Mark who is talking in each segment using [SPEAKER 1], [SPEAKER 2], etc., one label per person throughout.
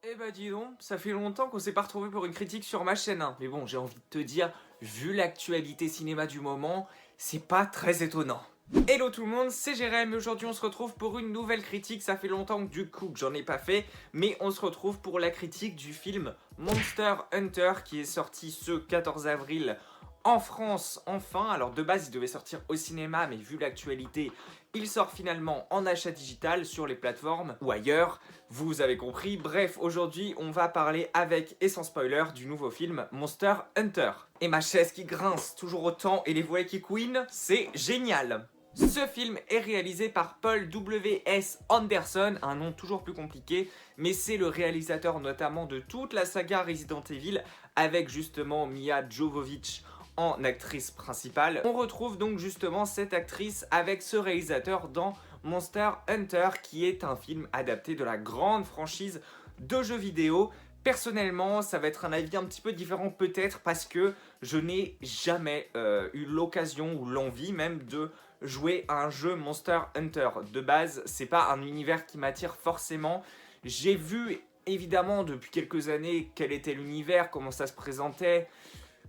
[SPEAKER 1] Eh bah dis donc, ça fait longtemps qu'on s'est pas retrouvé pour une critique sur ma chaîne, hein. Mais bon, j'ai envie de te dire, vu l'actualité cinéma du moment, c'est pas très étonnant. Hello tout le monde, c'est Jérém et aujourd'hui on se retrouve pour une nouvelle critique. Ça fait longtemps que du coup que j'en ai pas fait, mais on se retrouve pour la critique du film Monster Hunter qui est sorti ce 14 avril en France enfin. Alors de base il devait sortir au cinéma, mais vu l'actualité, il sort finalement en achat digital sur les plateformes ou ailleurs, vous avez compris. Bref, aujourd'hui on va parler avec et sans spoiler du nouveau film Monster Hunter. Et ma chaise qui grince toujours autant et les volets qui couinent, c'est génial. Ce film est réalisé par Paul W.S. Anderson, un nom toujours plus compliqué, mais c'est le réalisateur notamment de toute la saga Resident Evil, avec justement Mia Jovovich en actrice principale. On retrouve donc justement cette actrice avec ce réalisateur dans Monster Hunter, qui est un film adapté de la grande franchise de jeux vidéo. Personnellement, ça va être un avis un petit peu différent peut-être parce que je n'ai jamais eu l'occasion ou l'envie même de jouer à un jeu Monster Hunter. De base, c'est pas un univers qui m'attire forcément. J'ai vu évidemment depuis quelques années quel était l'univers, comment ça se présentait.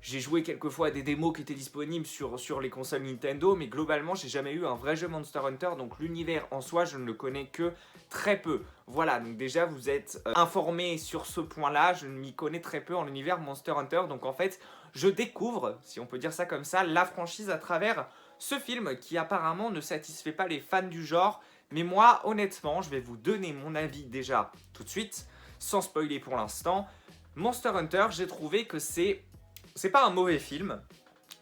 [SPEAKER 1] J'ai joué quelques fois à des démos qui étaient disponibles sur les consoles Nintendo, mais globalement, j'ai jamais eu un vrai jeu Monster Hunter, donc l'univers en soi, je ne le connais que très peu. Voilà, donc déjà, vous êtes informés sur ce point-là, je m'y connais très peu en l'univers Monster Hunter, donc en fait, je découvre, si on peut dire ça comme ça, la franchise à travers ce film qui apparemment ne satisfait pas les fans du genre, mais moi, honnêtement, je vais vous donner mon avis déjà tout de suite, sans spoiler pour l'instant. Monster Hunter, j'ai trouvé que c'est pas un mauvais film,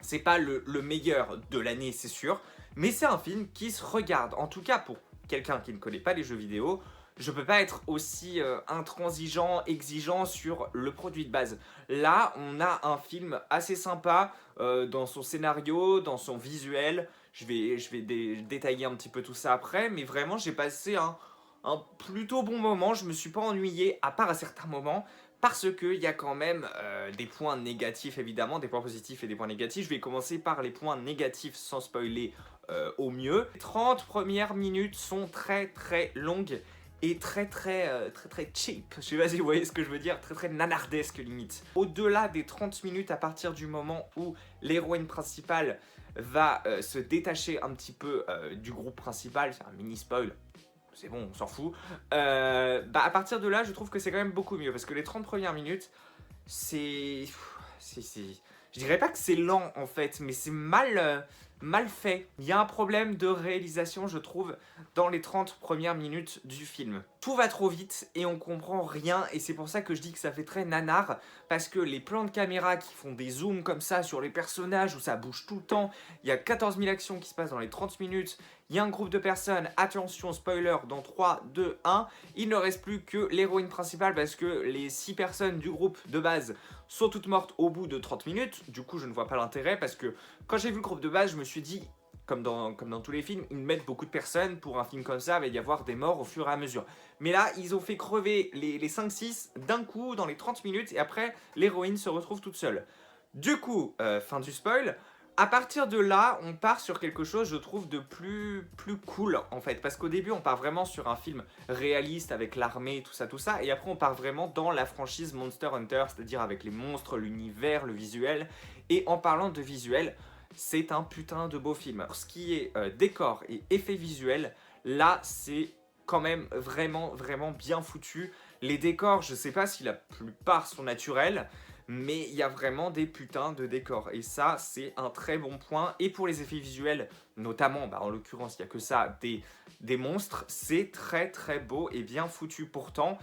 [SPEAKER 1] c'est pas le meilleur de l'année, c'est sûr, mais c'est un film qui se regarde. En tout cas, pour quelqu'un qui ne connaît pas les jeux vidéo, je peux pas être aussi intransigeant, exigeant sur le produit de base. Là, on a un film assez sympa dans son scénario, dans son visuel. Je vais détailler un petit peu tout ça après, mais vraiment, j'ai passé un plutôt bon moment. Je me suis pas ennuyé, à part à certains moments, parce qu'il y a quand même des points négatifs évidemment, des points positifs et des points négatifs. Je vais commencer par les points négatifs sans spoiler au mieux. Les 30 premières minutes sont très très longues et très cheap. Je sais pas si vous voyez ce que je veux dire, très nanardesque limite. Au-delà des 30 minutes, à partir du moment où l'héroïne principale va se détacher un petit peu du groupe principal, c'est un mini spoil, c'est bon, on s'en fout. À partir de là, je trouve que c'est quand même beaucoup mieux. Parce que les 30 premières minutes, c'est... Je dirais pas que c'est lent en fait, mais c'est mal fait. Il y a un problème de réalisation, je trouve, dans les 30 premières minutes du film. Tout va trop vite et on comprend rien, et c'est pour ça que je dis que ça fait très nanar, parce que les plans de caméra qui font des zooms comme ça sur les personnages, où ça bouge tout le temps, il y a 14 000 actions qui se passent dans les 30 minutes, il y a un groupe de personnes, attention spoiler, dans 3, 2, 1, il ne reste plus que l'héroïne principale parce que les 6 personnes du groupe de base sont toutes mortes au bout de 30 minutes, du coup je ne vois pas l'intérêt parce que quand j'ai vu le groupe de base, je me suis dit, comme dans tous les films, ils mettent beaucoup de personnes, pour un film comme ça, il va y avoir des morts au fur et à mesure. Mais là, ils ont fait crever les 5-6 d'un coup dans les 30 minutes et après, l'héroïne se retrouve toute seule. Du coup, fin du spoil. À partir de là, on part sur quelque chose, je trouve, de plus cool, en fait. Parce qu'au début, on part vraiment sur un film réaliste, avec l'armée, tout ça. Et après, on part vraiment dans la franchise Monster Hunter, c'est-à-dire avec les monstres, l'univers, le visuel. Et en parlant de visuel, c'est un putain de beau film. Pour ce qui est décor et effets visuels, là, c'est quand même vraiment bien foutu. Les décors, je sais pas si la plupart sont naturels, mais il y a vraiment des putains de décors. Et ça, c'est un très bon point. Et pour les effets visuels, notamment, en l'occurrence, il n'y a que ça, des monstres, c'est très beau et bien foutu. Pourtant,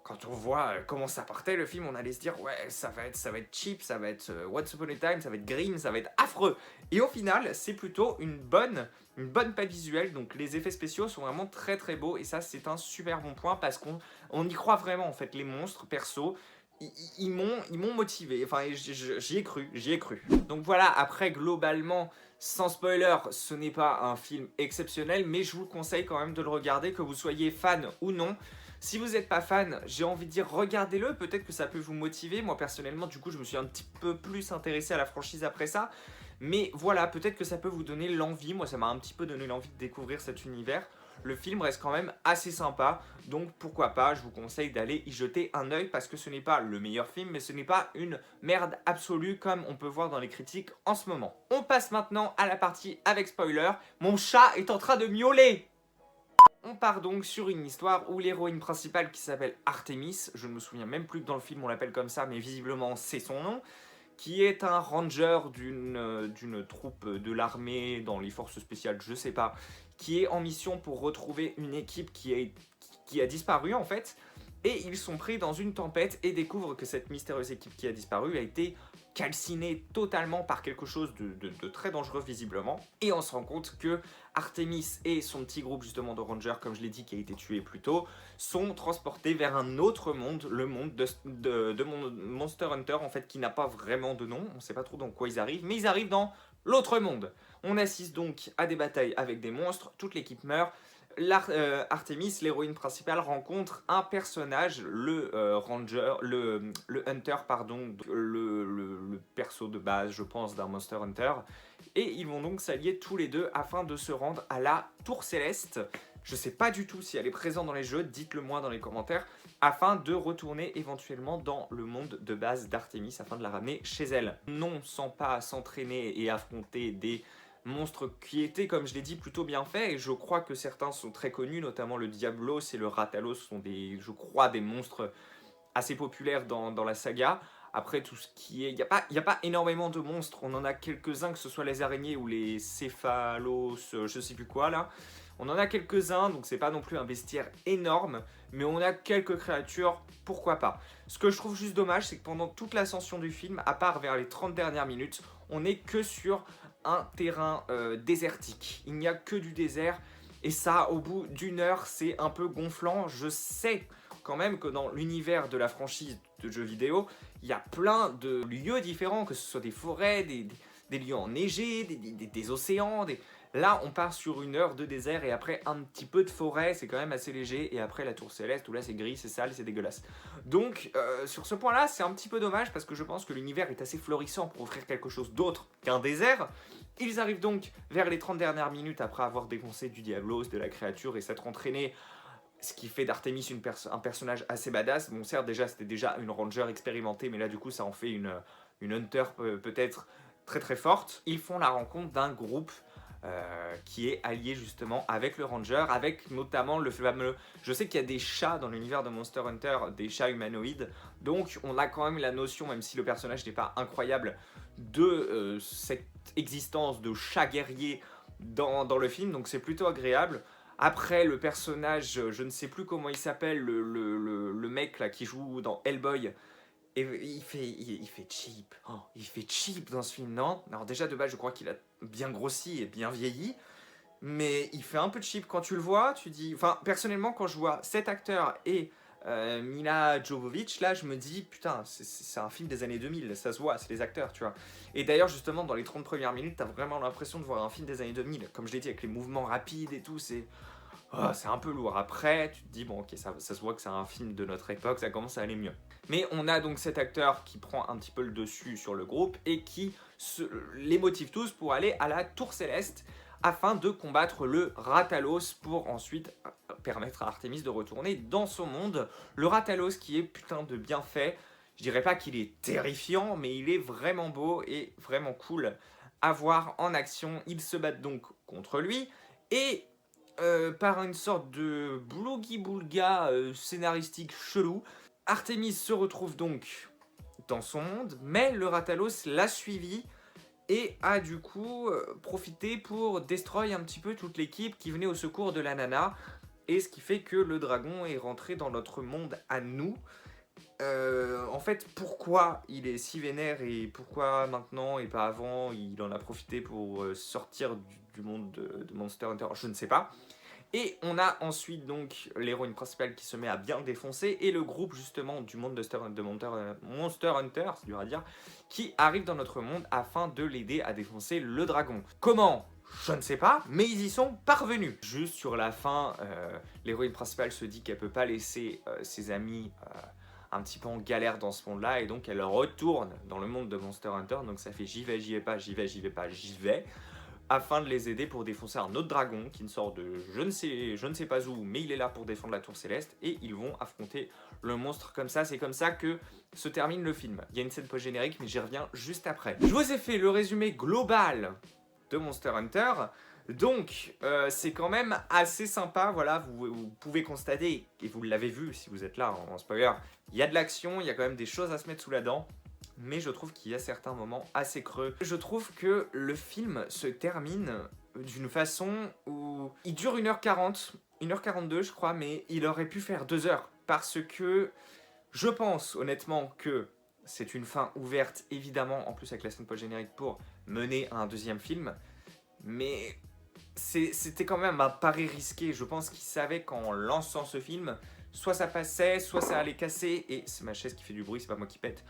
[SPEAKER 1] quand on voit comment ça partait le film, on allait se dire ouais, ça va être cheap, ça va être Once Upon a Time, ça va être grim, ça va être affreux. Et au final, c'est plutôt une bonne patte visuelle, donc les effets spéciaux sont vraiment très beaux et ça c'est un super bon point parce qu'on y croit vraiment en fait. Les monstres, perso, ils m'ont motivé, enfin j'y ai cru. Donc voilà, après globalement, sans spoiler, ce n'est pas un film exceptionnel, mais je vous conseille quand même de le regarder, que vous soyez fan ou non. Si vous n'êtes pas fan, j'ai envie de dire regardez-le, peut-être que ça peut vous motiver. Moi personnellement, du coup, je me suis un petit peu plus intéressé à la franchise après ça. Mais voilà, peut-être que ça peut vous donner l'envie. Moi, ça m'a un petit peu donné l'envie de découvrir cet univers. le film reste quand même assez sympa. Donc pourquoi pas, je vous conseille d'aller y jeter un œil parce que ce n'est pas le meilleur film, mais ce n'est pas une merde absolue comme on peut voir dans les critiques en ce moment. On passe maintenant à la partie avec spoiler. Mon chat est en train de miauler! On part donc sur une histoire où l'héroïne principale qui s'appelle Artemis, je ne me souviens même plus que dans le film on l'appelle comme ça, mais visiblement c'est son nom, qui est un ranger d'une troupe de l'armée dans les forces spéciales, je sais pas, qui est en mission pour retrouver une équipe qui a disparu en fait, et ils sont pris dans une tempête et découvrent que cette mystérieuse équipe qui a disparu a été calcinée totalement par quelque chose de très dangereux visiblement, et on se rend compte que Artemis et son petit groupe justement de rangers, comme je l'ai dit, qui a été tué plus tôt, sont transportés vers un autre monde, le monde de Monster Hunter en fait, qui n'a pas vraiment de nom, on ne sait pas trop dans quoi ils arrivent, mais ils arrivent dans l'autre monde. On assiste donc à des batailles avec des monstres, toute l'équipe meurt. Artemis, l'héroïne principale, rencontre un personnage, le Hunter, pardon, le perso de base, je pense, d'un Monster Hunter. Et ils vont donc s'allier tous les deux afin de se rendre à la Tour Céleste. Je sais pas du tout si elle est présente dans les jeux, dites-le moi dans les commentaires, afin de retourner éventuellement dans le monde de base d'Artemis, afin de la ramener chez elle. Non sans pas s'entraîner et affronter des monstres qui étaient, comme je l'ai dit, plutôt bien faits, et je crois que certains sont très connus, notamment le Diablos et le Ratalos sont je crois, des monstres assez populaires dans la saga. Après, tout ce qui est... Il n'y a pas énormément de monstres, on en a quelques-uns, que ce soit les araignées ou les céphalos, je sais plus quoi, là. On en a quelques-uns, donc c'est pas non plus un bestiaire énorme, mais on a quelques créatures, pourquoi pas. Ce que je trouve juste dommage, c'est que pendant toute l'ascension du film, à part vers les 30 dernières minutes, on n'est que sur un terrain désertique. Il n'y a que du désert, et ça, au bout d'une heure, c'est un peu gonflant. Je sais quand même que dans l'univers de la franchise de jeux vidéo, il y a plein de lieux différents, que ce soit des forêts, des lieux enneigés, des océans, Là, on part sur une heure de désert et après un petit peu de forêt, c'est quand même assez léger. Et après la Tour Céleste, où là c'est gris, c'est sale, c'est dégueulasse. Donc, sur ce point-là, c'est un petit peu dommage parce que je pense que l'univers est assez florissant pour offrir quelque chose d'autre qu'un désert. Ils arrivent donc vers les 30 dernières minutes après avoir défoncé du Diablos, de la créature et s'être entraîné. Ce qui fait d'Artemis un personnage assez badass. Bon, certes, déjà, c'était déjà une ranger expérimentée, mais là, du coup, ça en fait une hunter peut-être très très forte. Ils font la rencontre d'un groupe qui est allié justement avec le ranger, avec notamment le fameux... Je sais qu'il y a des chats dans l'univers de Monster Hunter, des chats humanoïdes, donc on a quand même la notion, même si le personnage n'est pas incroyable, de cette existence de chat guerrier dans le film, donc c'est plutôt agréable. Après, le personnage, je ne sais plus comment il s'appelle, le mec là qui joue dans Hellboy, et il fait cheap. Oh, il fait cheap dans ce film, non? Alors déjà, de base, je crois qu'il a bien grossi et bien vieilli. Mais il fait un peu cheap quand tu le vois. Tu dis... Enfin, personnellement, quand je vois cet acteur et Mila Jovovich, là, je me dis, putain, c'est un film des années 2000. Ça se voit, c'est les acteurs, tu vois. Et d'ailleurs, justement, dans les 30 premières minutes, t'as vraiment l'impression de voir un film des années 2000. Comme je l'ai dit, avec les mouvements rapides et tout, c'est... Oh, c'est un peu lourd. Après, tu te dis, bon, ok, ça se voit que c'est un film de notre époque, ça commence à aller mieux. Mais on a donc cet acteur qui prend un petit peu le dessus sur le groupe et qui les motive tous pour aller à la Tour Céleste afin de combattre le Ratalos pour ensuite permettre à Artemis de retourner dans son monde. Le Ratalos qui est putain de bien fait. Je dirais pas qu'il est terrifiant, mais il est vraiment beau et vraiment cool à voir en action. Ils se battent donc contre lui et... par une sorte de blougi-boulga scénaristique chelou, Artemis se retrouve donc dans son monde, mais le Ratalos l'a suivi et a du coup profité pour destroy un petit peu toute l'équipe qui venait au secours de la nana, et ce qui fait que le dragon est rentré dans notre monde à nous. En fait, pourquoi il est si vénère et pourquoi maintenant et pas avant il en a profité pour sortir du monde de Monster Hunter, je ne sais pas. Et on a ensuite donc l'héroïne principale qui se met à bien défoncer et le groupe justement du monde de Monster Hunter, c'est dur à dire, qui arrive dans notre monde afin de l'aider à défoncer le dragon. Comment ? Je ne sais pas, mais ils y sont parvenus. Juste sur la fin, l'héroïne principale se dit qu'elle peut pas laisser ses amis un petit peu en galère dans ce monde-là, et donc elle retourne dans le monde de Monster Hunter, donc ça fait j'y vais pas, j'y vais pas, j'y vais. afin de les aider pour défoncer un autre dragon qui ne sort de je ne sais pas où, mais il est là pour défendre la tour céleste, et ils vont affronter le monstre comme ça. C'est comme ça que se termine le film. Il y a une scène post-générique, mais j'y reviens juste après. Je vous ai fait le résumé global de Monster Hunter, donc c'est quand même assez sympa. Voilà, vous pouvez constater, et vous l'avez vu si vous êtes là en spoiler, il y a de l'action, il y a quand même des choses à se mettre sous la dent. Mais je trouve qu'il y a certains moments assez creux. Je trouve que le film se termine d'une façon où il dure 1h40, 1h42 je crois, mais il aurait pu faire 2 heures. Parce que je pense honnêtement que c'est une fin ouverte, évidemment, en plus avec la scène post-générique pour mener à un deuxième film. Mais c'était quand même un pari risqué. Je pense qu'il savait qu'en lançant ce film, soit ça passait, soit ça allait casser. Et c'est ma chaise qui fait du bruit, c'est pas moi qui pète.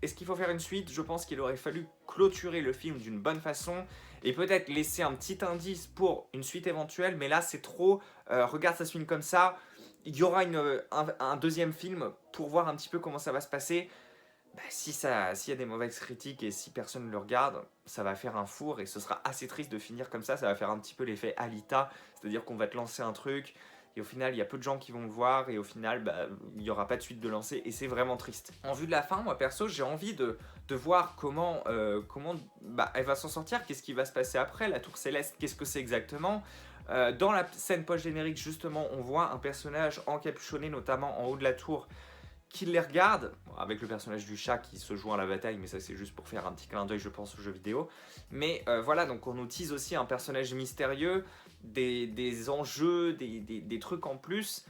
[SPEAKER 1] Est-ce qu'il faut faire une suite? Je pense qu'il aurait fallu clôturer le film d'une bonne façon et peut-être laisser un petit indice pour une suite éventuelle. Mais là, c'est trop. Regarde, ça se finit comme ça. Il y aura un deuxième film pour voir un petit peu comment ça va se passer. Bah, s'il y a des mauvaises critiques et si personne ne le regarde, ça va faire un four et ce sera assez triste de finir comme ça va faire un petit peu l'effet Alita, c'est-à-dire qu'on va te lancer un truc et au final il y a peu de gens qui vont le voir et au final il n'y aura pas de suite de lancer et c'est vraiment triste. En vue de la fin, moi perso j'ai envie de voir comment elle va s'en sortir, qu'est-ce qui va se passer après, la tour céleste, qu'est-ce que c'est exactement. Dans la scène post-générique justement on voit un personnage encapuchonné notamment en haut de la tour qui les regarde, avec le personnage du chat qui se joint à la bataille, mais ça c'est juste pour faire un petit clin d'œil je pense aux jeux vidéo. Mais voilà, donc on utilise aussi un personnage mystérieux, des enjeux, des trucs en plus.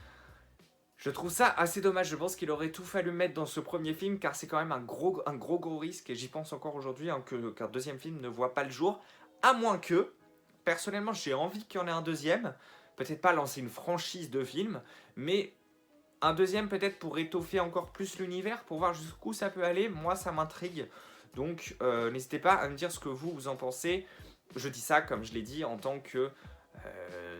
[SPEAKER 1] Je trouve ça assez dommage, je pense qu'il aurait tout fallu mettre dans ce premier film, car c'est quand même un gros risque, et j'y pense encore aujourd'hui, hein, qu'un deuxième film ne voit pas le jour, à moins que, personnellement j'ai envie qu'il y en ait un deuxième, peut-être pas lancer une franchise de films, mais un deuxième peut-être pour étoffer encore plus l'univers, pour voir jusqu'où ça peut aller. Moi ça m'intrigue, donc n'hésitez pas à me dire ce que vous en pensez. Je dis ça comme je l'ai dit en tant que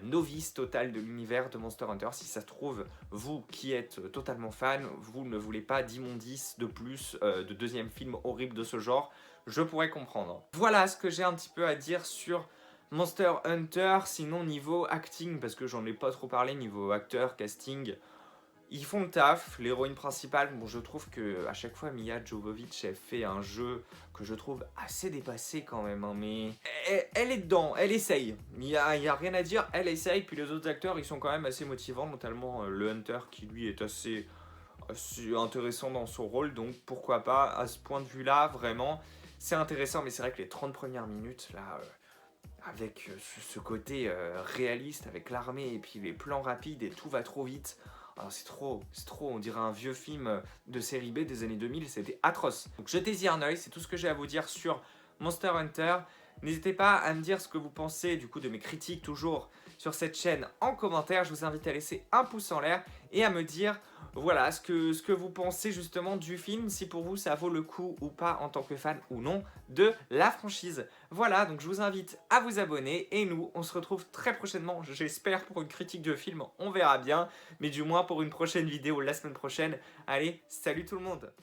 [SPEAKER 1] novice total de l'univers de Monster Hunter. Si ça se trouve, vous qui êtes totalement fan, vous ne voulez pas d'immondices de plus, de deuxième film horrible de ce genre, je pourrais comprendre. Voilà ce que j'ai un petit peu à dire sur Monster Hunter. Sinon niveau acting, parce que j'en ai pas trop parlé, niveau acteur, casting, ils font le taf. L'héroïne principale, bon, je trouve que à chaque fois Milla Jovovich elle fait un jeu que je trouve assez dépassé quand même, hein, mais elle est dedans, elle essaye. Il y a rien à dire, elle essaye. Puis les autres acteurs, ils sont quand même assez motivants, notamment le Hunter qui lui est assez intéressant dans son rôle. Donc pourquoi pas, à ce point de vue-là, vraiment, c'est intéressant. Mais c'est vrai que les 30 premières minutes là. Avec ce côté réaliste, avec l'armée et puis les plans rapides et tout va trop vite. Alors c'est trop, on dirait un vieux film de série B des années 2000, c'était atroce. Donc jetez-y un oeil, c'est tout ce que j'ai à vous dire sur Monster Hunter. N'hésitez pas à me dire ce que vous pensez du coup de mes critiques toujours sur cette chaîne en commentaire. Je vous invite à laisser un pouce en l'air et à me dire voilà ce que vous pensez justement du film, si pour vous ça vaut le coup ou pas en tant que fan ou non de la franchise. Voilà, donc je vous invite à vous abonner et nous on se retrouve très prochainement, j'espère pour une critique de film, on verra bien, mais du moins pour une prochaine vidéo la semaine prochaine. Allez, salut tout le monde!